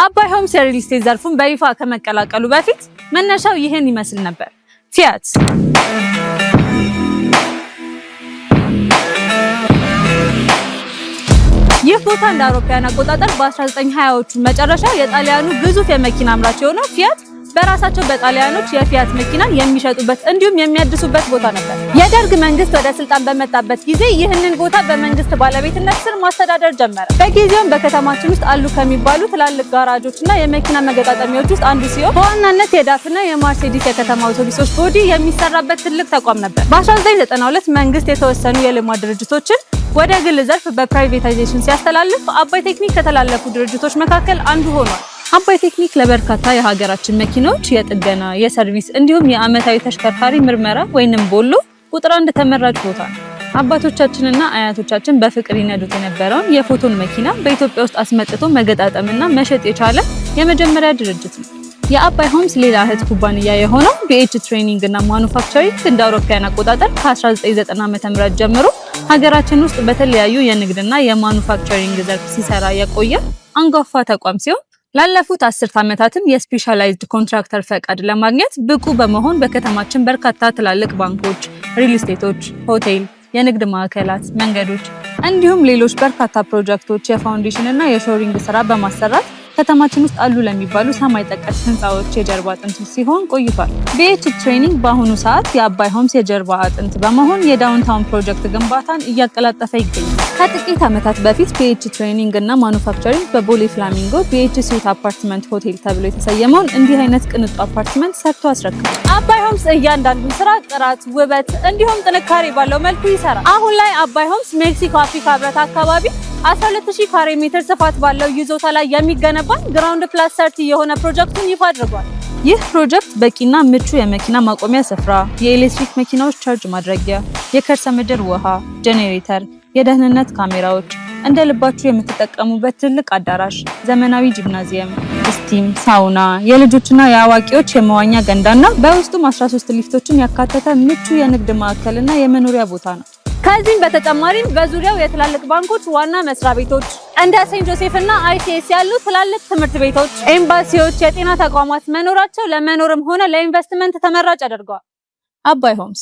አባይ ሆምስ የሪል ስቴት ዘርፉን በይፋ ከመቀላቀሉ በፊት መነሻው ይህን ይመስል ነበር። ፊያት ይህ ቦታ እንደ አውሮፓውያን አቆጣጠር በ1920ዎቹ መጨረሻ የጣሊያኑ ግዙፍ የመኪና አምራች የሆነው ፊያት በራሳቸው በጣሊያኖች የፊያት መኪናን የሚሸጡበት እንዲሁም የሚያድሱበት ቦታ ነበር። የደርግ መንግስት ወደ ስልጣን በመጣበት ጊዜ ይህንን ቦታ በመንግስት ባለቤትነት ስር ማስተዳደር ጀመረ። በጊዜውም በከተማችን ውስጥ አሉ ከሚባሉ ትላልቅ ጋራጆችና የመኪና መገጣጠሚያዎች ውስጥ አንዱ ሲሆን በዋናነት የዳፍና የማርሴዲስ የከተማ አውቶቡሶች ቦዲ የሚሰራበት ትልቅ ተቋም ነበር። በ1992 መንግስት የተወሰኑ የልማት ድርጅቶችን ወደ ግል ዘርፍ በፕራይቬታይዜሽን ሲያስተላልፍ አባይ ቴክኒክ ከተላለፉ ድርጅቶች መካከል አንዱ ሆኗል። አባይ ቴክኒክ ለበርካታ የሀገራችን መኪናዎች የጥገና፣ የሰርቪስ እንዲሁም የአመታዊ ተሽከርካሪ ምርመራ ወይንም ቦሎ ቁጥር 1 ተመራጭ ቦታ ነው። አባቶቻችንና አያቶቻችን በፍቅር ይነዱት የነበረውን የፎቶን መኪና በኢትዮጵያ ውስጥ አስመጥቶ መገጣጠምና መሸጥ የቻለ የመጀመሪያ ድርጅት ነው። የአባይ ሆምስ ሌላ እህት ኩባንያ የሆነው ቢኤች ትሬኒንግ እና ማኑፋክቸሪንግ እንደ አውሮፓውያን አቆጣጠር ከ1990 ዓ.ም ጀምሮ ሀገራችን ውስጥ በተለያዩ የንግድና የማኑፋክቸሪንግ ዘርፍ ሲሰራ የቆየ አንጋፋ ተቋም ሲሆን ላለፉት 10 ዓመታትም የስፔሻላይዝድ ኮንትራክተር ፈቃድ ለማግኘት ብቁ በመሆን በከተማችን በርካታ ትላልቅ ባንኮች፣ ሪል ስቴቶች፣ ሆቴል፣ የንግድ ማዕከላት፣ መንገዶች እንዲሁም ሌሎች በርካታ ፕሮጀክቶች የፋውንዴሽን እና የሾሪንግ ስራ በማሰራት ከተማችን ውስጥ አሉ ለሚባሉ ሰማይ ጠቀስ ህንፃዎች የጀርባ አጥንት ሲሆን ቆይቷል። ቢኤች ትሬኒንግ በአሁኑ ሰዓት የአባይ ሆምስ የጀርባ አጥንት በመሆን የዳውንታውን ፕሮጀክት ግንባታን እያቀላጠፈ ይገኛል። ከጥቂት ዓመታት በፊት ቢኤች ትሬኒንግ እና ማኑፋክቸሪንግ በቦሌ ፍላሚንጎ ቢኤች ስዊት አፓርትመንት ሆቴል ተብሎ የተሰየመውን እንዲህ አይነት ቅንጡ አፓርትመንት ሰርቶ አስረክቧል። አባይ ሆምስ እያንዳንዱን ስራ ጥራት፣ ውበት እንዲሁም ጥንካሬ ባለው መልኩ ይሰራል። አሁን ላይ አባይ ሆምስ ሜክሲኮ አፍሪካ ህብረት አካባቢ 12000 ካሬ ሜትር ስፋት ባለው ይዞታ ላይ የሚገነባ ግራውንድ ፕላስ 30 የሆነ ፕሮጀክቱን ይፋ አድርጓል። ይህ ፕሮጀክት በቂና ምቹ የመኪና ማቆሚያ ስፍራ፣ የኤሌክትሪክ መኪናዎች ቻርጅ ማድረጊያ፣ የከርሰ ምድር ውሃ፣ ጄኔሬተር፣ የደህንነት ካሜራዎች፣ እንደ ልባችሁ የምትጠቀሙበት ትልቅ አዳራሽ፣ ዘመናዊ ጂምናዚየም፣ ስቲም፣ ሳውና፣ የልጆችና የአዋቂዎች የመዋኛ ገንዳና በውስጡም 13 ሊፍቶችን ያካተተ ምቹ የንግድ ማዕከልና የመኖሪያ ቦታ ነው። ከዚህም በተጨማሪም በዙሪያው የትላልቅ ባንኮች ዋና መስሪያ ቤቶች እንደ ሴንት ጆሴፍ እና አይሲኤስ ያሉ ትላልቅ ትምህርት ቤቶች፣ ኤምባሲዎች፣ የጤና ተቋማት መኖራቸው ለመኖርም ሆነ ለኢንቨስትመንት ተመራጭ ያደርገዋል። አባይ ሆምስ